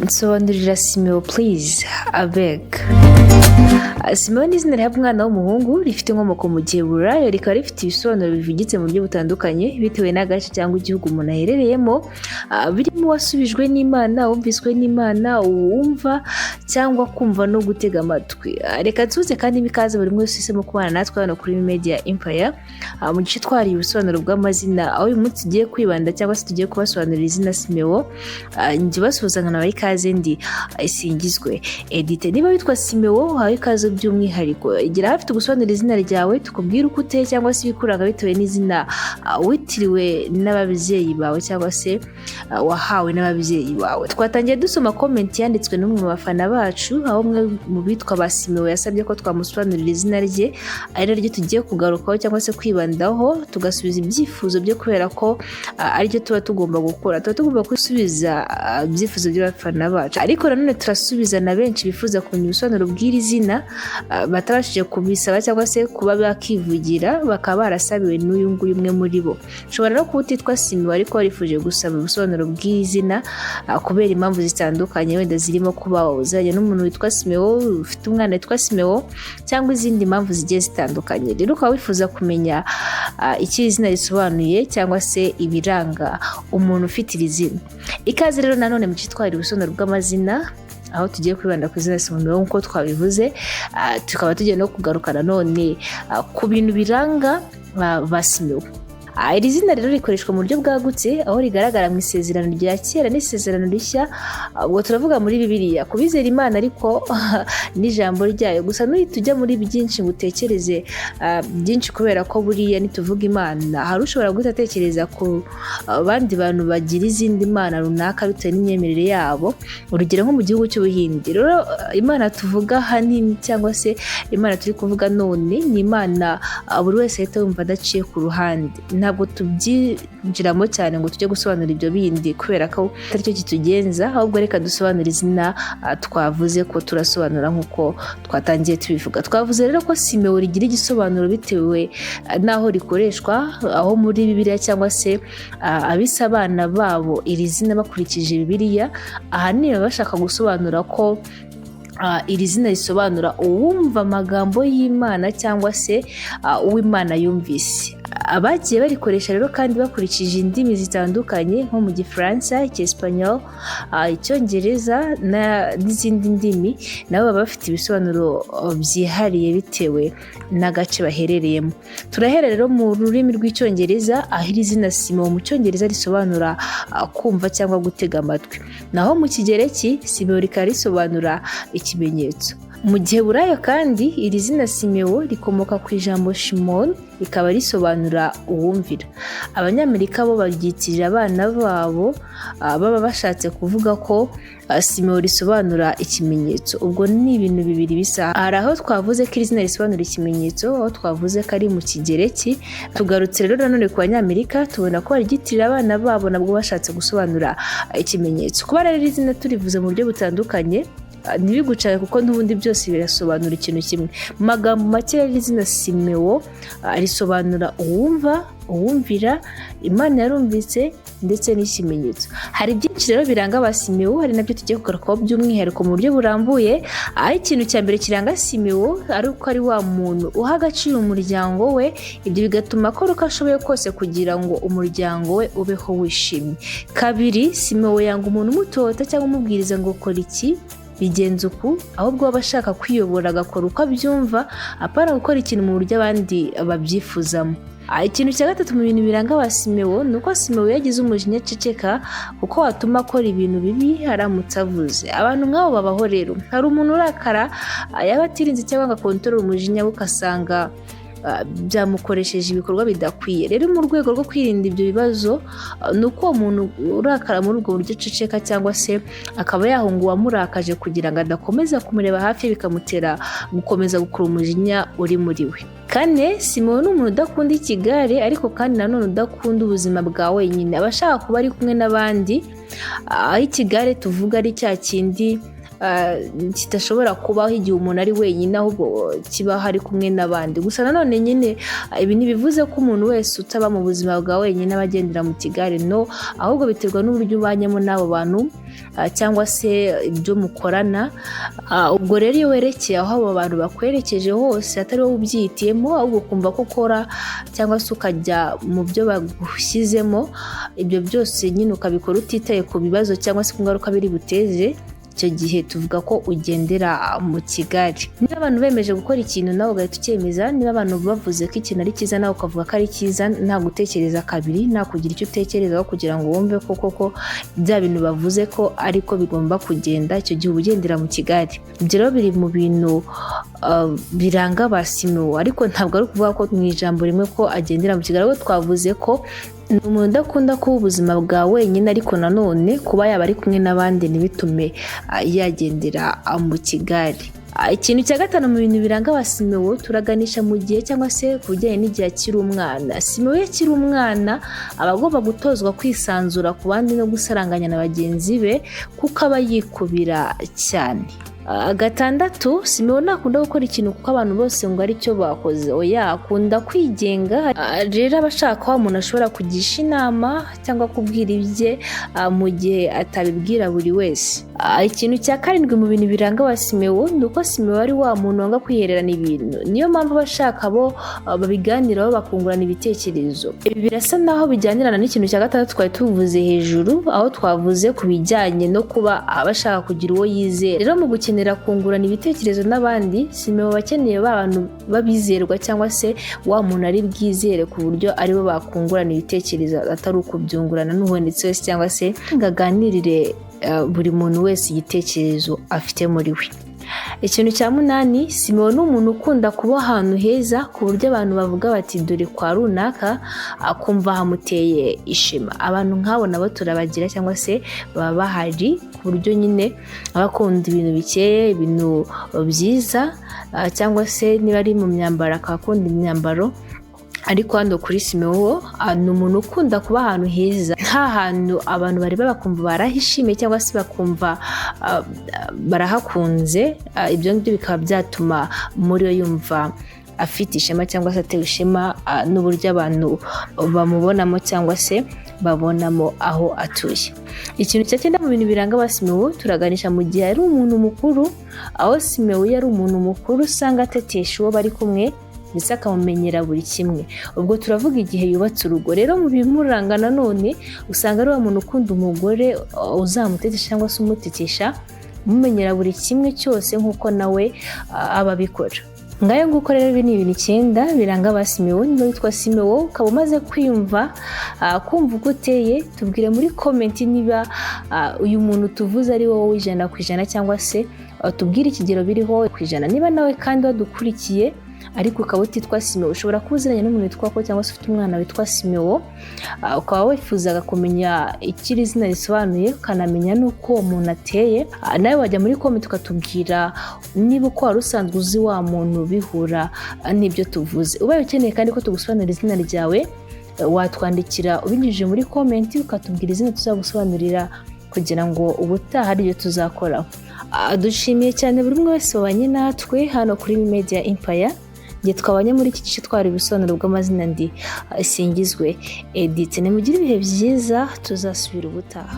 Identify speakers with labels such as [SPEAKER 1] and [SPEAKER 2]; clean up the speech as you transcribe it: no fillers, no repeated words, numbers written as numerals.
[SPEAKER 1] nsobanurira Simeo please abeg. Simeo ni izina rihabwa umwana w'umuhungu rifite inkomoko mu Giheburayo, rikaba rifite ibisobanuro bivugitse mu buryo butandukanye bitewe n'agace cyangwa igihugu umuntu aherereyemo, birimo wasubijwe n'Imana, wumviswe n'Imana, uwumva cyangwa kumva no gutega amatwi. Reka tuze kandi bikaze buri wese uhisemo kubana natwe hano kuri Media Empire mu gice twari ubusobanuro bw'amazina, aho uyu munsi tugiye kwibanda cyangwa se tugiye kubasobanurira izina Simeo. Njye basuhuza nkana bari ikaze ndi Isingizwe Edith. Niba witwa Simeo hawe ikaze by'umwihariko, igira hafite gusobanura izina ryawe tukubwira uko uteye cyangwa se ibikuranga bitewe n'izina witiriwe n'ababyeyi bawe cyangwa se wahawe n'ababyeyi bawe. Twatangiye dusoma comment yanditswe n'umwe mu bafana bacu, aho umwe mu bitwa ba Simeo yasabye ko twamusobanurira izina rye, ari ryo tugiye kugarukaho cyangwa se kwibandaho tugasubiza ibyifuzo byo, kubera ko aricyo tuba tugomba gukora. Tuba tugomba gusubiza ibyifuzo by'abafana bacu, ariko nanone turasubiza na benshi bifuza kumenya ubusobanuro bw'iri zina batabashije kubisaba cyangwa se kuba bakivugira, bakaba barasabiwe n'uyu nguyu umwe muri bo. Ushobora no kuba utitwa Simeo ariko warifuje gusaba ubusobanuro bw'iri zina kubera impamvu zitandukanye, wenda zirimo kuba uzajya n'umuntu witwa Simeo, ufite umwana witwa Simeo, cyangwa izindi mpamvu zigiye zitandukanye. Rero ukaba wifuza kumenya icyo izina risobanuye cyangwa se ibiranga umuntu ufite iri zina. Ikaze rero nanone mu cyitwara ubusobanuro bw'amazina, aho tugiye kwibanda ku izina Simeo nk'uko twabivuze, tukaba tugiye no kugaruka nanone ku bintu biranga ba Simeo. Iri zina rero rikoreshwa mu buryo bwagutse, aho rigaragara mu isezerano rya kera n'isezerano rishya. Ubwo turavuga muri Bibiliya, kubizera Imana ariko n'ijambo ryayo. Gusa nuhita ujya muri byinshi ngo utekereze byinshi, kubera ko buriya nituvuga Imana hari ushobora guhita atekereza ku bandi bantu bagira izindi mana runaka bitewe n'imyemerere yabo. Urugero nko mu gihugu cy'Ubuhindi. Rero Imana tuvuga hanini cyangwa se Imana turi kuvuga none ni Imana buri wese ahita yumva adaciye ku ruhande. Ntabwo tubyinjiramo cyane ngo tujye gusobanura ibyo bindi, kubera ko atari cyo kitugenza, ahubwo reka dusobanura izina twavuze ko turasobanura nk'uko twatangiye tubivuga. Twavuze rero ko Simeo rigira igisobanuro bitewe n'aho rikoreshwa, aho muri Bibiliya cyangwa se abisa abana babo iri zina bakurikije Bibiliya, ahanini baba bashaka gusobanura ko iri zina risobanura uwumva amagambo y'Imana cyangwa se uw'Imana yumvise. Abagiye barikoresha rero kandi bakurikije indimi zitandukanye nko mu Gifaransa, Icyesipanyol, Icyongereza n'izindi ndimi, nabo baba bafite ibisobanuro byihariye bitewe n'agace baherereyemo. Turahera rero mu rurimi rw'Icyongereza, aho iri zina Simeo mu Cyongereza risobanura kumva cyangwa gutega amatwi, naho mu Kigereki Simeo rikaba risobanura ikimenyetso. Mu Giheburayo kandi iri zina Simeo rikomoka ku ijambo Shimon, rikaba risobanura uwumvira. Abanyamerika bo baryitirira abana babo, baba bashatse kuvuga ko Simeo risobanura ikimenyetso. Ubwo ni ibintu bibiri bisa. Hari aho twavuze ko iri zina risobanura ikimenyetso, aho twavuze ko ari mu Kigereki. Tugarutse rero nanone ku Banyamerika, tubona ko baryitirira abana babo nabwo bashatse gusobanura ikimenyetso. Kuba rero iri zina turivuze mu buryo butandukanye ntibigucaye, kuko n'ubundi byose birasobanura ikintu kimwe. Mu magambo make iri zina Simeo risobanura uwumva, uwumvira, Imana yarumvise ndetse n'ikimenyetso. Hari byinshi rero biranga ba Simeo, hari nabyo tugiye kugarukaho by'umwihariko mu buryo burambuye. Aho ikintu cya mbere kiranga Simeo ari uko ari wa muntu uha agaciro umuryango we, ibyo bigatuma akora uko ashoboye kose kugira ngo umuryango we ubeho wishimye. Kabiri, Simeo yanga umuntu umutota cyangwa umubwiriza ngo kora iki, bigenza uku, ahubwo aba ashaka kwiyobora agakora uko abyumva, apana gukora ikintu mu buryo abandi babyifuzamo. Ikintu cya gatatu mu bintu biranga ba Simeo ni uko Simeo yagize umujinya aceceka, kuko watuma akora ibintu bibi aramutse avuze. Abantu nk'abo babaho rero. Hari umuntu urakara yaba atirinze cyangwa agakontorora umujinya we, ugasanga byamukoresheje ibikorwa bidakwiye. Rero mu rwego rwo kwirinda ibyo bibazo, ni uko uwo muntu urakara muri ubwo buryo aceceka, cyangwa se akaba yahunga uwamurakaje kugira ngo adakomeza kumureba hafi, bikamutera gukomeza gukura umujinya uri muri we. Kane, Simeo ni umuntu udakunda ikigare, ariko kandi nanone udakunda ubuzima bwa wenyine. Aba ashaka kuba ari kumwe n'abandi, aho ikigare tuvuga ari cya kindi kidashobora kubaho igihe umuntu ari wenyine, ahubwo kiba hari kumwe n'abandi. Gusa nanone nyine ibi ntibivuze ko umuntu wese utaba mu buzima bwa wenyine aba agendera mu kigare, no, ahubwo biterwa n'uburyo ubanyemo n'abo bantu cyangwa se ibyo mukorana. Ubwo rero iyo werekeye aho abo bantu bakwerekeje hose atari wowe ubyihitiyemo, ahubwo ukumva ko ukora cyangwa se ukajya mu byo bagushyizemo, ibyo byose nyine ukabikora utitaye ku bibazo cyangwa se ku ngaruka biri buteze, icyo gihe tuvuga ko ugendera mu kigare. Niba abantu bemeje gukora ikintu nawe ugahita ucyemeza, niba abantu bavuze ko ikintu ari cyiza nawe ukavuga ko ari cyiza, nta gutekereza kabiri, nta kugira icyo utekerezaho kugira ngo wumve ko koko bya bintu bavuze ko ariko bigomba kugenda, icyo gihe uba ugendera mu kigare. Ibyo rero biri mu bintu biranga ba Simeo, ariko ntabwo ari ukuvuga ko mu ijambo rimwe ko agendera mu kigare, ahubwo twavuze ko ni umuntu udakunda kuba ubuzima bwa wenyine, ariko nanone kuba yaba ari kumwe n'abandi ntibitume yagendera mu kigare. Ikintu cya gatanu mu bintu biranga ba Simeo, turaganisha mu gihe cyangwa se ku bijyanye n'igihe akiri umwana. Simeo iyo akiri umwana aba agomba gutozwa kwisanzura ku bandi no gusaranganya na bagenzi be, kuko aba yikubira cyane. Gatandatu, Simeo ntakunda gukora ikintu kuko abantu bose ngo ari cyo bakoze, oya, akunda kwigenga. Rero aba ashaka ko umuntu ashobora kugisha inama cyangwa kubwira ibye mu gihe atabibwira buri wese. Ikintu cya karindwi mu bintu biranga ba Simeo ni uko Simeo ari wa muntu wanga kwihererana ibintu, niyo mpamvu abashaka bo babiganiraho bakungurana ibitekerezo. Ibi birasa naho bijyanirana n'ikintu cya gatandatu twari tuvuze hejuru, aho twavuze ku bijyanye no kuba abashaka kugira uwo yizera. Rero mu gukenera kungurana ibitekerezo n'abandi, Simeo bakeneye abantu babizerwa cyangwa se wa muntu ari bwizere ku buryo aribo bakungurana ibitekerezo atari ukubyungurana n'uwanditse wese, cyangwa se ngaganirire buri muntu wese igitekerezo afite muri we. Ikintu cya munani, Simeo ni umuntu ukunda kuba ahantu heza ku buryo abantu bavuga bati dore kwa runaka, akumva hamuteye ishema. Abantu nk'abo nabo turabagira cyangwa se baba bahari ku buryo nyine abakunda ibintu bikeye, ibintu byiza, cyangwa se niba ari mu myambaro akakunda imyambaro. Ariko hano kuri Simeo ni umuntu ukunda kuba ahantu heza, nta hantu abantu bari bakumva barahishimiye cyangwa se bakumva barahakunze. Ibyo ngibyo bikaba byatuma muri we yumva afite ishema cyangwa se atewe ishema n'uburyo abantu bamubonamo cyangwa se babonamo aho atuye. Ikintu cya cyenda mu bintu biranga ba Simeo, turaganisha mu gihe ari umuntu mukuru, aho Simeo yari umuntu mukuru usanga atetesha uwo bari kumwe ndetse akamumenyera buri kimwe. Ubwo turavuga igihe yubatse urugo. Rero mu bimuranga nanone usanga ari wa muntu ukunda umugore uzamutetesha cyangwa se umutetesha, umumenyera buri kimwe cyose nk'uko nawe aba abikora. Ngayo nguko rero ibi ni ibintu 9 biranga ba Simeo. Niba witwa Simeo ukaba umaze kwiyumva kumva uko uteye, tubwire muri comment niba uyu muntu tuvuze ari wowe 100% cyangwa se tubwire ikigero biriho 100%. Niba nawe kandi wadukurikiye ariko ukaba utitwa Simeo, ushobora kuziranya n'umuntu witwa ko cyangwa se ufite umwana witwa Simeo, ukaba wifuzaga kumenya ikiri izina risobanuye, ukanamenya n'uko uwo muntu ateye, nawe wajya muri comment ukatubwira niba uko wari usanzwe uzi wa muntu bihura n'ibyo tuvuze. Ubaye ukeneye kandi ko tugusobanurira izina ryawe, watwandikira ubinyujije muri comment ukatubwira izina tuzagusobanurira kugira ngo ubutaha ari byo tuzakoraho. Dushimiye cyane buri umwe wese wabanye natwe hano kuri Media Empire. Ngiye twabanye muri iki gice twari ubusobanuro bw'amazina ndi Singizwe Edith. Nimugire ibihe byiza, tuzasubira ubutaha.